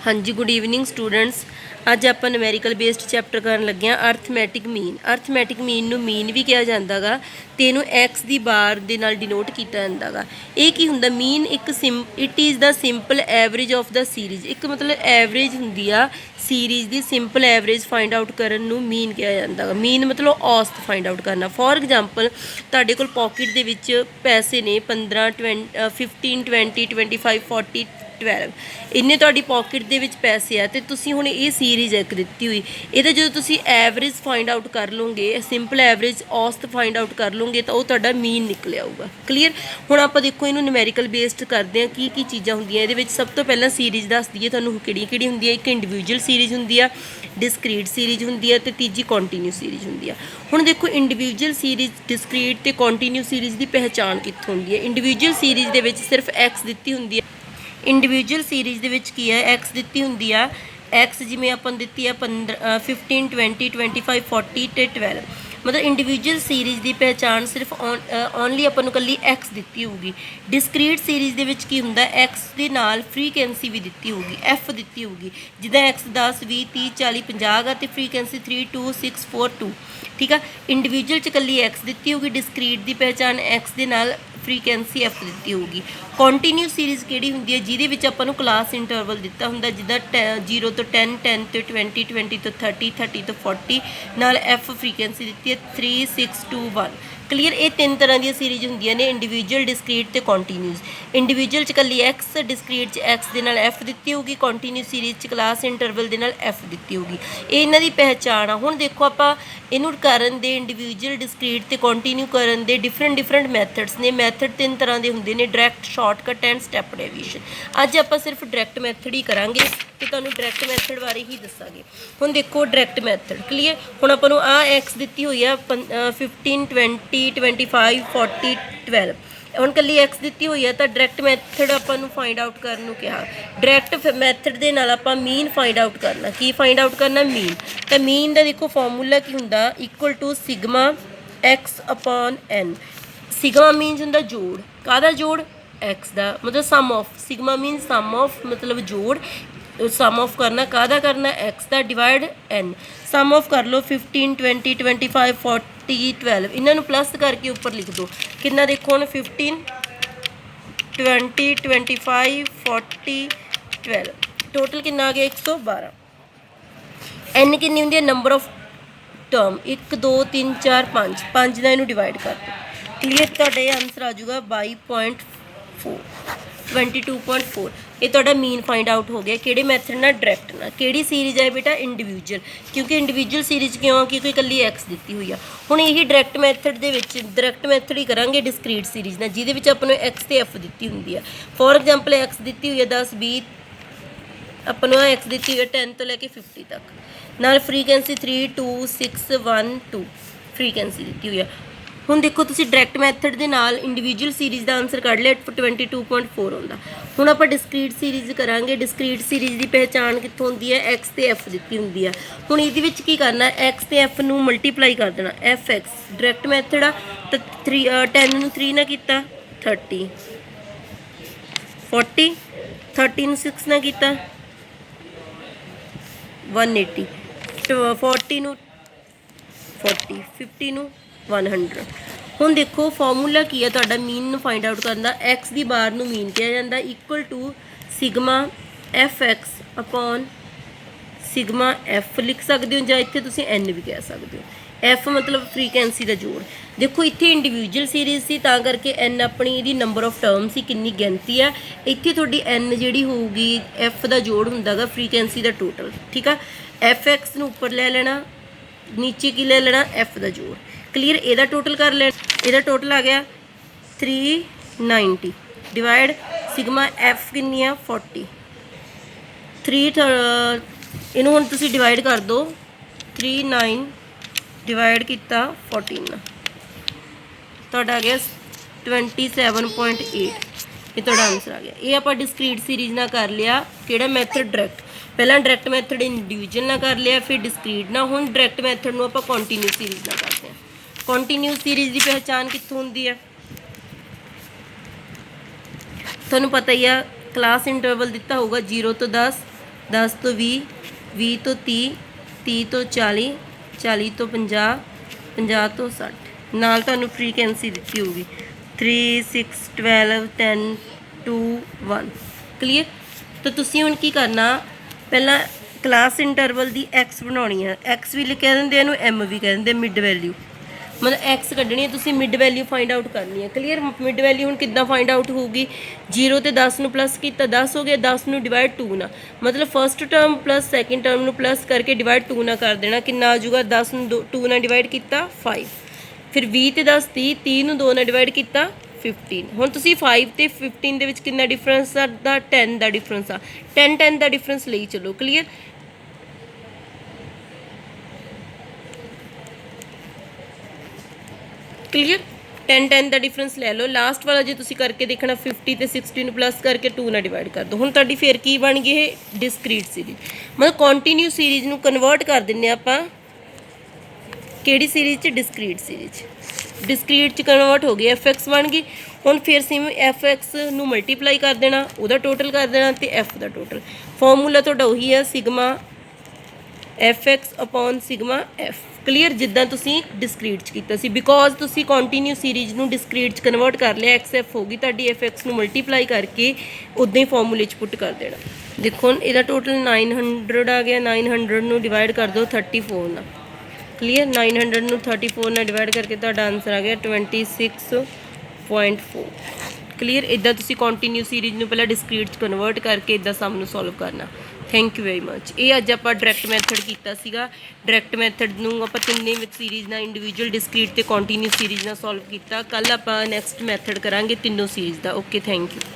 हाँ जी, good evening students. अज आप numerical based chapter करन लगे हाँ अर्थमैटिक मीन। अर्थमैटिक मीन नू मीन भी कहा जाता गा ते इहनूं एक्स दी बार दे नाल डिनोट किया जाता गा। ये की हुंदा मीन एक it is the simple average of the series. एक मतलब एवरेज हुंदी आ सीरीज़ दी सिंपल एवरेज फाइंड आउट करन नूं मीन कहा जाता गा। मीन मतलब औसत फाइंड आउट करना। फॉर एग्जाम्पल तुहाडे कोल पॉकेट दे विच पैसे ने 15 15 20 25 40 12 इन्ने तुहाडी पॉकेट दे विच पैसे आ ते तुसीं हुण ये सीरीज़ एक दित्ती हुई इहदा जदों तुसीं एवरेज फाइंड आउट कर लोगे सिंपल एवरेज औसत फाइंड आउट कर लोगे तो वो तुहाडा मीन निकल आऊगा। क्लीयर। हुण आपां देखो इहनूं न्यूमेरिकल बेस्ड करदे हां की चीज़ां हुंदियां इहदे विच। सब तो पहलां सीरीज़ दस दईए तुहानूं किहड़ी हुंदी है। एक इंडिविजुअल सीरीज़ हुंदी आ, डिस्क्रीट सीरीज़ हुंदी आ ते तीजी कॉन्टीन्यू सीरीज़ हुंदी आ। हुण देखो इंडिविजुअल सीरीज़ डिस्क्रीट ते कॉन्टीन्यू सीरीज़ की पहचान कित्थों हुंदी है। इंडिविजुअल सीरीज़ दे विच सिर्फ एक्स दित्ती हुंदी है। इंडिविजुअल सीरीज़ दे विच की है एक्स दित्ती हुंदी आ। एक्स जिवें आपां दित्ती है 15 20 25 40 ते 12। मतलब इंडिविजुअल सीरीज़ की पहचान सिर्फ ओनली आपां नूं कल्ली एक्स दित्ती होगी। डिस्क्रीट सीरीज़ दे विच की हुंदा एक्स दे नाल फ्रीक्वेंसी भी दित्ती होगी, एफ दित्ती होगी। जिद्दां एक्स 10 20 30 40 50 गा ते फ्रीक्वेंसी 3 2 6 4 2। ठीक है। इंडिविजुअल च कल्ली एक्स दित्ती होगी, डिस्क्रीट की पहचान एक्स दे नाल फ्रीक्वेंसी एफ दित्ती होगी। कॉन्टीन्यू सीरीज़ किहड़ी हुंदी है जिहदे विच आपां नूं क्लास इंटरवल दित्ता हुंदा जिद्दां 0 तो 10 10 तो 20 20 तो 30 30 तो 40 नाल एफ फ्रीक्वेंसी दित्ती है 3 6 2 1। क्लीयर। ये तीन तरह दी सीरीज़ हुंदियां ने इंडिविजुअल डिस्क्रीट ते कॉन्टीन्यूस। इंडिविजुअल च कल्ली एक्स, डिस्क्रीट च एक्स दे नाल एफ दित्ती होगी, कॉन्टीन्यू सीरीज़ च क्लास इंटरवल दे नाल एफ दित्ती होगी। ये इन्हां दी पहचान आ। हुण देखो आपां इहनूं करन दे इंडिविजुअल डिस्क्रीट ते कॉन्टीन्यू करन दे डिफरेंट मैथड्स ने। मैथड तीन तरह के हुंदे ने, direct, shortcut and step deviation. अज आपां सिर्फ डायरैक्ट मैथड ही करांगे ते तुहानूं डायरैक्ट मैथड बारे ही दस्सांगे। हुण देखो डायरैक्ट मैथड। क्लीयर। हुण आपां नूं आ एक्स दित्ती होई आ 15 20 25 40 12। हुण कल्ली एक्स दित्ती हुई है तो डायरैक्ट मैथड आपां नूं फाइंड आउट करन नूं कहा। डायरैक्ट मैथड दे नाल आपां मीन फाइंड आउट करना। की फाइंड आउट करना? मीन। तो मीन का देखो फॉर्मूला की हुंदा equal to sigma x upon n. Sigma means हुंदा जोड़। काहदा जोड़? एक्स दा। मतलब sum of. Sigma means sum of मतलब जोड़। सम ऑफ करना काहदा करना? एक्स दा डिवाइड एन। सम ऑफ कर लो 15 20 25 40 12। इन्हां नूं प्लस करके ऊपर लिख दो। कितना देखो हुण 15 20 25 40 12 टोटल कितना आ गया 112। एन कितनी होंगी है? नंबर ऑफ टर्म 1 2 3 4 5 5 का इनू डिवाइड कर दो। क्लीयर। तो आंसर आ जाऊगा 22.4 22.4। ये तो मीन फाइंड आउट हो गया कि मैथड ना डायरैक्ट ना। कि सीरीज़ है बेटा? इंडिविजुअल। क्योंकि इंडिविजुअल सीरीज़ क्यों? क्योंकि कल्ली एक्स दी हुई है। हुण यही डायरैक्ट मैथड दे विच डायरैक्ट मैथड ही करांगे डिस्क्रीट सीरीज़ ना जिहदे अपने एक्स ते एफ दी हुंदी है। फॉर एग्जाम्पल एक्स दी हुई है 10 20, अपनों एक्स दी हुई है 10 तो लैके 50 तक नाल फ्रीक्वेंसी 3 2 6 1 2 फ्रीक्वेंसी दी हुई है। हुण देखो तुसीं डायरैक्ट मैथड दे नाल इंडिविजुअल सीरीज़ का आंसर कढ लिया 22.4 आउंदा। हुण आपां डिस्क्रीट सीरीज़ करांगे। डिस्क्रीट सीरीज़ की पहचान कित्थों हुंदी है? एक्स ते एफ दी हुंदी है। हुण इहदे विच की करना? एक्स ते एफ नूं मल्टीप्लाई कर देना। एफ एक्स डायरैक्ट मैथड आ तो 10 नूं 3 नाल कीता 30 40 30 नूं 6 नाल कीता 180 40 नूं 40 50 नूं 100। हुण देखो फॉर्मूला की है तुहाडा मीन नूं फाइंड आउट करना। एक्स की बार नूं मीन कहा जाता equal to sigma F X upon sigma F लिख सकते हो, जां इत्थे तुसीं एन भी कह सकते हो। एफ मतलब फ्रीक्वेंसी का जोड़। देखो इत्थे इंडिविजुअल सीरीज़ सी तां करके एन अपनी इहदी नंबर ऑफ टर्म सी कितनी गिनती है। इत्थे तुहाडी एन जिहड़ी होऊगी एफ का जोड़ हुंदा गा फ्रीक्वेंसी का टोटल। ठीक है। एफ एक्स नूं उपर ले लेना, नीचे की ले लेना एफ का जोड़। क्लीयर। ਇਹਦਾ टोटल कर लेना। ਇਹਦਾ टोटल आ गया 390 डिवाइड सिग्मा एफ कितनी है 40 3 इनू हुण तुसीं डिवाइड कर दो 39 डिवाइड किया 14 तुहाडा आ गया 27.8। ये तुहाडा आंसर आ गया। ये आपां डिस्क्रीट सीरीज़ ना कर लिया किहड़ा मैथड डायरैक्ट। पहला डायरैक्ट मैथड इंडिविजुअल ना कर लिया फिर डिस्क्रीट ना। हुण डायरैक्ट मैथड नूं आपां कॉन्टीन्यू सीरीज़ ना करते हैं। कॉन्टीन्यू सीरीज़ की पहचान कित्थों हुंदी है? तुहानूं पता ही है क्लास इंटरवल दिता होगा 0 तो 10 10 ਤੋਂ 20, 20 ਤੋਂ 30, 30 ਤੋਂ 40, 40 ਤੋਂ 50, 50 ਤੋਂ 60 ਨਾਲ ਤੁਹਾਨੂੰ ਫ੍ਰੀਕੁਐਂਸੀ ਦਿੱਤੀ ਹੋਊਗੀ 3 6 12 10 2 1 ਕਲੀਅਰ। ਤਾਂ ਤੁਸੀਂ ਹੁਣ ਕੀ ਕਰਨਾ, ਪਹਿਲਾਂ ਕਲਾਸ ਇੰਟਰਵਲ ਦੀ ਐਕਸ ਬਣਾਉਣੀ ਹੈ। ਐਕਸ ਵੀ ਕਹਿ ਦਿੰਦੇ ਇਹਨੂੰ, ਐਮ ਵੀ ਕਹਿ ਦਿੰਦੇ, ਮਿਡ ਵੈਲਿਊ ਮਤਲਬ ਐਕਸ ਕੱਢਣੀ ਹੈ ਤੁਸੀਂ, ਮਿਡ ਵੈਲਿਊ ਫਾਈਂਡ ਆਊਟ ਕਰਨੀ ਹੈ। ਕਲੀਅਰ। ਮਿਡ ਵੈਲਿਊ ਹੁਣ ਕਿੱਦਾਂ ਫਾਈਂਡ ਆਊਟ ਹੋਊਗੀ, 0 ਤੇ 10 ਨੂੰ ਪਲੱਸ ਕੀਤਾ 10 ਹੋ ਗਿਆ, 10 ਨੂੰ ਡਿਵਾਈਡ 2 ਨਾਲ, ਮਤਲਬ first term plus second term ਨੂੰ ਪਲੱਸ ਕਰਕੇ ਡਿਵਾਈਡ 2 ਨਾਲ ਕਰ ਦੇਣਾ। ਕਿੰਨਾ ਆ ਜਾਊਗਾ, 10 ਨੂੰ 2 ਨਾਲ ਡਿਵਾਈਡ ਕੀਤਾ 5, ਫਿਰ 20 ਤੇ 10 30, 30 ਨੂੰ 2 ਨਾਲ ਡਿਵਾਈਡ ਕੀਤਾ 15। ਹੁਣ ਤੁਸੀਂ 5 ਤੇ 15 ਦੇ ਵਿੱਚ ਕਿੰਨਾ ਡਿਫਰੈਂਸ ਆ, 10 ਦਾ ਡਿਫਰੈਂਸ ਆ, 10 ਦਾ ਡਿਫਰੈਂਸ ਲਈ ਚਲੋ। ਕਲੀਅਰ। ਕਲੀਅਰ। 10 ਦਾ ਡਿਫਰੈਂਸ ਲੈ ਲਓ। ਲਾਸਟ ਵਾਲਾ ਜੇ ਤੁਸੀਂ ਕਰਕੇ ਦੇਖਣਾ 50 ਤੇ 60 ਨੂੰ ਪਲੱਸ ਕਰਕੇ 2 ਨਾਲ ਡਿਵਾਈਡ ਕਰ ਦਿਓ। ਹੁਣ ਤੁਹਾਡੀ ਫਿਰ ਕੀ ਬਣ ਗਈ, ਇਹ ਡਿਸਕ੍ਰੀਟ ਸੀਰੀਜ਼, ਮਤਲਬ ਕੰਟੀਨਿਊ ਸੀਰੀਜ਼ ਨੂੰ ਕਨਵਰਟ ਕਰ ਦਿੰਦੇ ਆਪਾਂ ਕਿਹੜੀ ਸੀਰੀਜ਼ 'ਚ, ਡਿਸਕ੍ਰੀਟ ਸੀਰੀਜ਼। ਡਿਸਕ੍ਰੀਟ 'ਚ ਕਨਵਰਟ ਹੋ ਗਈ, ਐਫ ਬਣ ਗਈ। ਹੁਣ ਫਿਰ ਸੇਮ ਐਫ ਨੂੰ ਮਲਟੀਪਲਾਈ ਕਰ ਦੇਣਾ, ਉਹਦਾ ਟੋਟਲ ਕਰ ਦੇਣਾ ਤੇ ਐਫ ਦਾ ਟੋਟਲ। ਫਾਰਮੂਲਾ ਤੁਹਾਡਾ ਉਹੀ ਹੈ, sigma F upon sigma F. Clear. ਜਿੱਦਾਂ ਤੁਸੀਂ ਡਿਸਕ੍ਰੀਟ 'ਚ ਕੀਤਾ ਸੀ, ਬਿਕੋਜ਼ ਤੁਸੀਂ ਕੰਟੀਨਿਊ ਸੀਰੀਜ਼ ਨੂੰ ਡਿਸਕ੍ਰੀਟ 'ਚ ਕਨਵਰਟ ਕਰ ਲਿਆ, ਐਕਸ ਐਫ ਹੋ ਗਈ ਤੁਹਾਡੀ, ਐਫ ਨੂੰ ਮਲਟੀਪਲਾਈ ਕਰਕੇ ਉੱਦਾਂ ਹੀ ਫਾਰਮੂਲੇ 'ਚ ਪੁੱਟ ਕਰ ਦੇਣਾ। ਦੇਖੋ ਹੁਣ ਇਹਦਾ ਟੋਟਲ 900 ਆ ਗਿਆ, 900 ਨੂੰ ਡਿਵਾਈਡ ਕਰ ਦਿਓ 34 ਨਾਲ। ਕਲੀਅਰ। 900 ਨੂੰ 34 ਨਾਲ ਡਿਵਾਈਡ ਕਰਕੇ ਤੁਹਾਡਾ ਆਨਸਰ ਆ ਗਿਆ 26.4। ਕਲੀਅਰ। ਇੱਦਾਂ ਤੁਸੀਂ ਕੰਟੀਨਿਊ ਸੀਰੀਜ਼ ਨੂੰ ਪਹਿਲਾਂ ਡਿਸਕ੍ਰੀਟ 'ਚ ਕਨਵਰਟ ਕਰਕੇ ਇੱਦਾਂ ਸਮ ਨੂੰ ਸੋਲਵ ਕਰਨਾ। Thank you very much. ਇਹ ਅੱਜ ਆਪਾਂ ਡਾਇਰੈਕਟ ਮੈਥਡ ਕੀਤਾ ਸੀਗਾ। ਡਾਇਰੈਕਟ ਮੈਥਡ ਨੂੰ ਆਪਾਂ ਤਿੰਨੇ ਵਿੱਚ ਸੀਰੀਜ਼ ਨਾਲ, ਇੰਡੀਵਿਜੂਅਲ, ਡਿਸਕ੍ਰੀਟ ਤੇ ਕੰਟੀਨਿਊ ਸੀਰੀਜ਼ ਨਾਲ ਸੋਲਵ ਕੀਤਾ। ਕੱਲ੍ਹ ਆਪਾਂ ਨੈਕਸਟ ਮੈਥਡ ਕਰਾਂਗੇ ਤਿੰਨੋਂ series the. Okay, thank you.